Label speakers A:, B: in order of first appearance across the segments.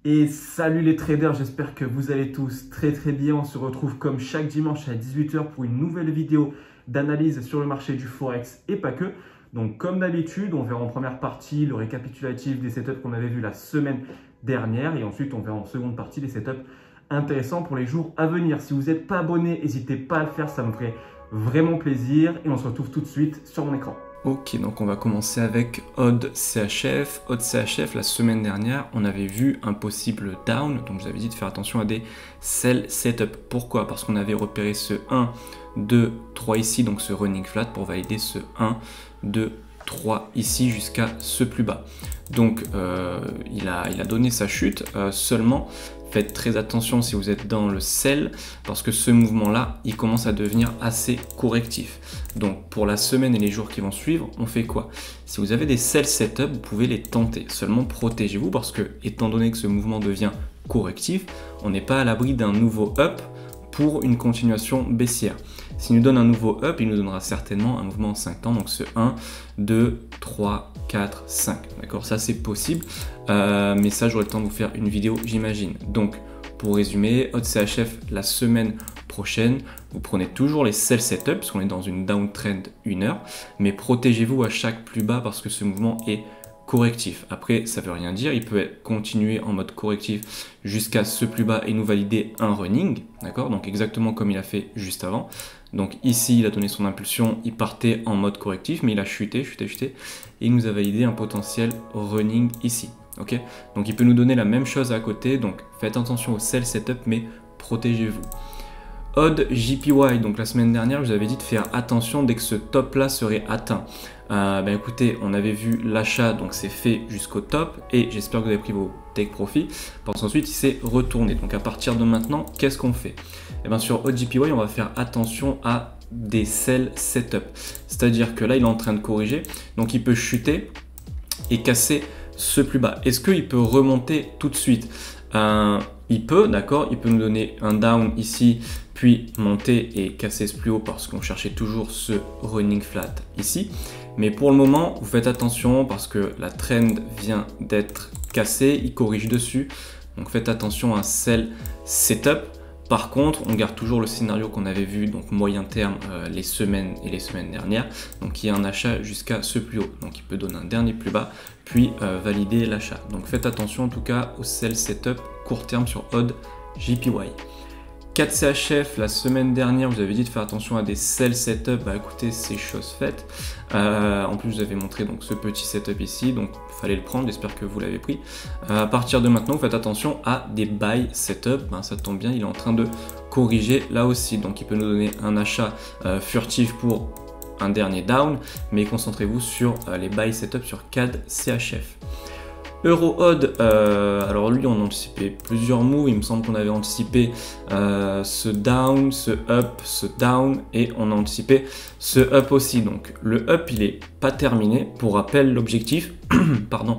A: Et salut les traders, j'espère que vous allez tous très bien. On se retrouve comme chaque dimanche à 18 h pour une nouvelle vidéo d'analyse sur le marché du Forex et pas que. Donc comme d'habitude, on verra en première partie le récapitulatif des setups qu'on avait vu la semaine dernière. Et ensuite, on verra en seconde partie les setups intéressants pour les jours à venir. Si vous n'êtes pas abonné, n'hésitez pas à le faire, ça me ferait vraiment plaisir. Et on se retrouve tout de suite sur mon écran.
B: Ok, donc on va commencer avec Odd CHF. Odd CHF, la semaine dernière, on avait vu un possible down. Donc je vous avais dit de faire attention à des sell setup. Pourquoi? Parce qu'on avait repéré ce 1, 2, 3 ici, donc ce running flat pour valider ce 1, 2, 3 ici jusqu'à ce plus bas. Donc il a donné sa chute, seulement faites très attention si vous êtes dans le sell parce que ce mouvement là il commence à devenir assez correctif. Donc pour la semaine et les jours qui vont suivre, on fait quoi? Si vous avez des sell setup, vous pouvez les tenter, seulement protégez-vous parce que étant donné que ce mouvement devient correctif, on n'est pas à l'abri d'un nouveau up pour une continuation baissière. S'il nous donne un nouveau up, il nous donnera certainement un mouvement en 5 temps, donc ce 1, 2, 3, 4, 5. D'accord, ça c'est possible, mais ça j'aurai le temps de vous faire une vidéo, j'imagine. Donc pour résumer, Odd CHF la semaine prochaine, vous prenez toujours les sell setup, parce qu'on est dans une downtrend 1 heure, mais protégez-vous à chaque plus bas parce que ce mouvement est correctif. Après, ça veut rien dire, il peut continuer en mode correctif jusqu'à ce plus bas et nous valider un running, d'accord? Donc exactement comme il a fait juste avant. Donc ici, il a donné son impulsion, il partait en mode correctif, mais il a chuté, et il nous a validé un potentiel running ici, ok? Donc il peut nous donner la même chose à côté, donc faites attention au sell setup, mais protégez-vous. Odd JPY, donc la semaine dernière, je vous avais dit de faire attention dès que ce top là serait atteint. Écoutez, on avait vu l'achat, donc c'est fait jusqu'au top, et j'espère que vous avez pris vos take profit, parce qu'ensuite il s'est retourné. Donc à partir de maintenant, qu'est-ce qu'on fait? Et bien sur Odd JPY, on va faire attention à des sell setup. C'est-à-dire que là, il est en train de corriger, donc il peut chuter et casser ce plus bas. Est-ce qu'il peut remonter tout de suite? Il peut, d'accord, il peut nous donner un down ici, puis monter et casser ce plus haut parce qu'on cherchait toujours ce running flat ici. Mais pour le moment, vous faites attention parce que la trend vient d'être cassée, il corrige dessus. Donc faites attention à sell setup. Par contre, on garde toujours le scénario qu'on avait vu, donc moyen terme, les semaines dernières. Donc il y a un achat jusqu'à ce plus haut. Donc il peut donner un dernier plus bas, puis valider l'achat. Donc faites attention en tout cas au sell setup court terme sur Odd JPY. 4CHF, la semaine dernière, vous avez dit de faire attention à des sell setup. Écoutez, c'est chose faite. En plus, je vous avais montré donc, ce petit setup ici, donc il fallait le prendre, j'espère que vous l'avez pris. À partir de maintenant, vous faites attention à des buy setup. Ça tombe bien, il est en train de corriger là aussi. Donc, il peut nous donner un achat furtif pour un dernier down, mais concentrez-vous sur les buy setup sur CAD CHF. Euro Odd, alors lui on anticipait plusieurs moves, il me semble qu'on avait anticipé ce down, ce up, ce down et on a anticipé ce up aussi. Donc le up il est pas terminé, pour rappel l'objectif, pardon,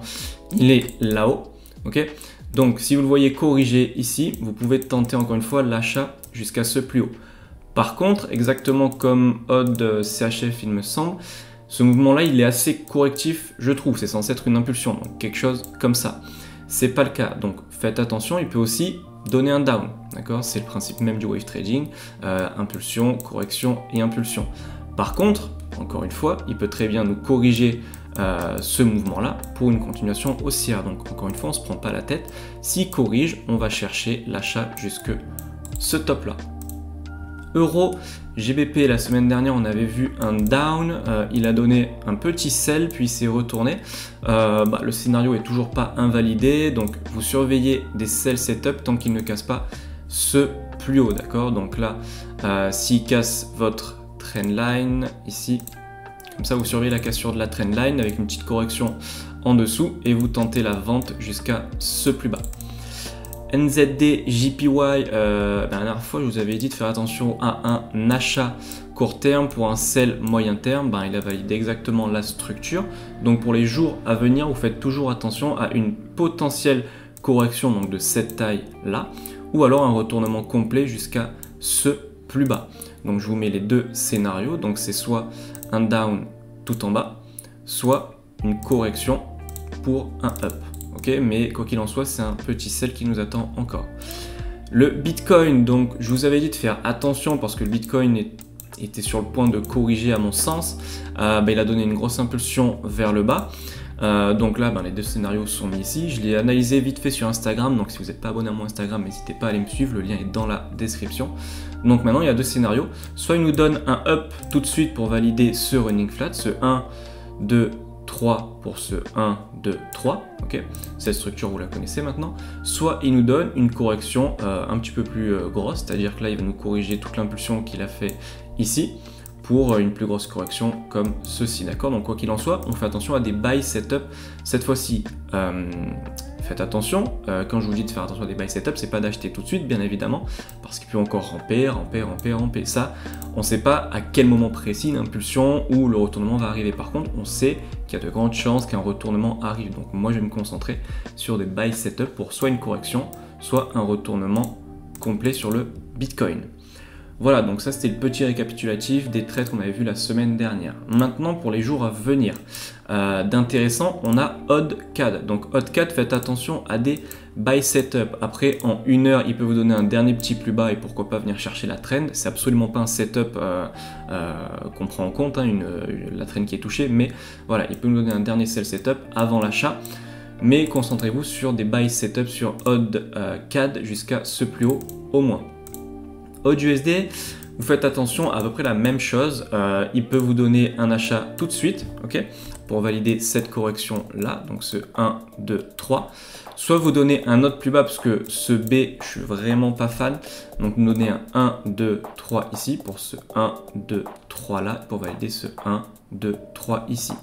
B: il est là-haut, ok? Donc si vous le voyez corriger ici, vous pouvez tenter encore une fois l'achat jusqu'à ce plus haut. Par contre, exactement comme Odd CHF il me semble, ce mouvement-là, il est assez correctif, je trouve. C'est censé être une impulsion, donc quelque chose comme ça. C'est pas le cas, donc faites attention. Il peut aussi donner un down, d'accord? C'est le principe même du wave trading, impulsion, correction et impulsion. Par contre, encore une fois, il peut très bien nous corriger ce mouvement-là pour une continuation haussière. Donc encore une fois, on se prend pas la tête. S'il corrige, on va chercher l'achat jusque ce top-là. Euro GBP, la semaine dernière on avait vu un down, il a donné un petit sell puis il s'est retourné. Le scénario est toujours pas invalidé, donc vous surveillez des sell setup tant qu'il ne casse pas ce plus haut, d'accord? Donc là, s'il casse votre trendline ici, comme ça vous surveillez la cassure de la trendline avec une petite correction en dessous et vous tentez la vente jusqu'à ce plus bas. NZD JPY, la dernière fois je vous avais dit de faire attention à un achat court terme pour un sell moyen terme. Il a validé exactement la structure. Donc pour les jours à venir, vous faites toujours attention à une potentielle correction donc de cette taille là, ou alors un retournement complet jusqu'à ce plus bas. Donc je vous mets les deux scénarios. Donc c'est soit un down tout en bas, soit une correction pour un up. Ok, ok, mais quoi qu'il en soit, c'est un petit sell qui nous attend encore. Le Bitcoin, donc je vous avais dit de faire attention parce que le Bitcoin était sur le point de corriger à mon sens. Il a donné une grosse impulsion vers le bas. Donc là, les deux scénarios sont mis ici. Je l'ai analysé vite fait sur Instagram. Donc si vous n'êtes pas abonné à mon Instagram, n'hésitez pas à aller me suivre. Le lien est dans la description. Donc maintenant, il y a deux scénarios. Soit il nous donne un up tout de suite pour valider ce running flat, ce 1, 2, 3 pour ce 1, 2, 3, ok, cette structure vous la connaissez maintenant, soit il nous donne une correction un petit peu plus grosse, c'est-à-dire que là il va nous corriger toute l'impulsion qu'il a fait ici pour une plus grosse correction comme ceci, d'accord. Donc quoi qu'il en soit, on fait attention à des buy setup. Cette fois-ci, faites attention, quand je vous dis de faire attention à des buy setup, c'est pas d'acheter tout de suite, bien évidemment, parce qu'il peut encore ramper. Ça, on ne sait pas à quel moment précis une impulsion ou le retournement va arriver. Par contre, on sait qu'il y a de grandes chances qu'un retournement arrive. Donc moi, je vais me concentrer sur des buy setup pour soit une correction, soit un retournement complet sur le Bitcoin. Voilà, donc ça c'était le petit récapitulatif des trades qu'on avait vu la semaine dernière. Maintenant pour les jours à venir, d'intéressant, on a OddCAD. Donc OddCAD, faites attention à des buy setup. Après, en une heure, il peut vous donner un dernier petit plus bas et pourquoi pas venir chercher la trend. C'est absolument pas un setup qu'on prend en compte, hein, la trend qui est touchée, mais voilà, il peut nous donner un dernier sell setup avant l'achat. Mais concentrez-vous sur des buy setup sur OddCAD jusqu'à ce plus haut au moins. AUDUSD, vous faites attention à peu près la même chose. Il peut vous donner un achat tout de suite, ok, pour valider cette correction là, donc ce 1, 2, 3. Soit vous donnez un autre plus bas parce que ce B, je suis vraiment pas fan. Donc nous donner un 1, 2, 3 ici pour ce 1, 2, 3 là, pour valider ce 1, 2, 3 ici.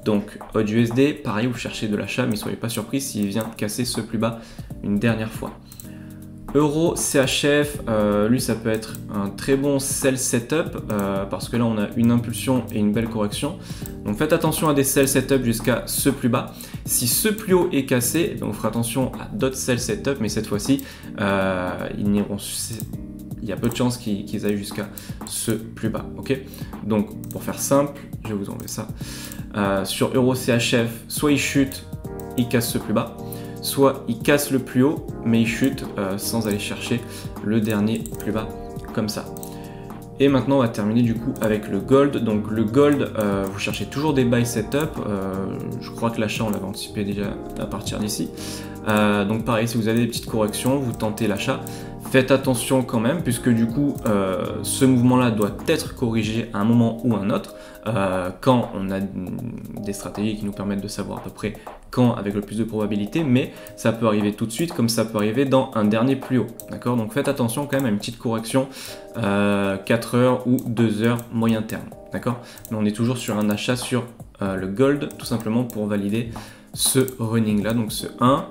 B: Donc AUDUSD, pareil, vous cherchez de l'achat, mais ne soyez pas surpris s'il vient casser ce plus bas une dernière fois. Euro CHF, lui ça peut être un très bon sell setup parce que là on a une impulsion et une belle correction. Donc faites attention à des sell setup jusqu'à ce plus bas. Si ce plus haut est cassé, donc faites attention à d'autres sell setup, mais cette fois-ci il y a peu de chances qu'ils aillent jusqu'à ce plus bas. Ok, donc pour faire simple, je vais vous enlever ça. Sur Euro CHF, soit il chute, il casse ce plus bas. Soit il casse le plus haut, mais il chute sans aller chercher le dernier plus bas, comme ça. Et maintenant, on va terminer du coup avec le gold. Donc le gold, vous cherchez toujours des buy setup. Je crois que l'achat, on l'avait anticipé déjà à partir d'ici. Donc pareil, si vous avez des petites corrections, vous tentez l'achat. Faites attention quand même, puisque du coup, ce mouvement-là doit être corrigé à un moment ou un autre, quand on a des stratégies qui nous permettent de savoir à peu près quand avec le plus de probabilité, mais ça peut arriver tout de suite, comme ça peut arriver dans un dernier plus haut, d'accord. Donc faites attention quand même à une petite correction 4 heures ou 2 heures moyen terme, d'accord. Mais on est toujours sur un achat sur le gold, tout simplement pour valider ce running-là, donc ce 1,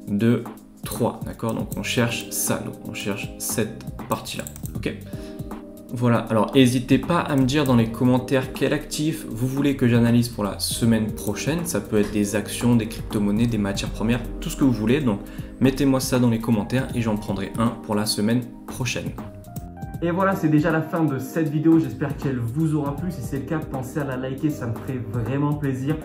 B: 2, 3, d'accord. Donc on cherche ça, donc on cherche cette partie-là, ok. Voilà, alors n'hésitez pas à me dire dans les commentaires quel actif vous voulez que j'analyse pour la semaine prochaine. Ça peut être des actions, des crypto-monnaies, des matières premières, tout ce que vous voulez. Donc mettez-moi ça dans les commentaires et j'en prendrai un pour la semaine prochaine.
A: Et voilà, c'est déjà la fin de cette vidéo. J'espère qu'elle vous aura plu. Si c'est le cas, pensez à la liker, ça me ferait vraiment plaisir.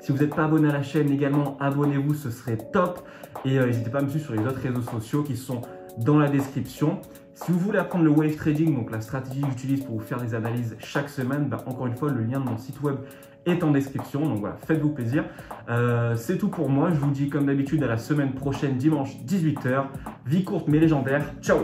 A: Si vous n'êtes pas abonné à la chaîne également, abonnez-vous, ce serait top. Et n'hésitez pas à me suivre sur les autres réseaux sociaux qui sont dans la description. Si vous voulez apprendre le wave trading, donc la stratégie que j'utilise pour vous faire des analyses chaque semaine, encore une fois, le lien de mon site web est en description. Donc voilà, faites-vous plaisir. C'est tout pour moi. Je vous dis comme d'habitude à la semaine prochaine, dimanche 18 h. Vie courte mais légendaire. Ciao!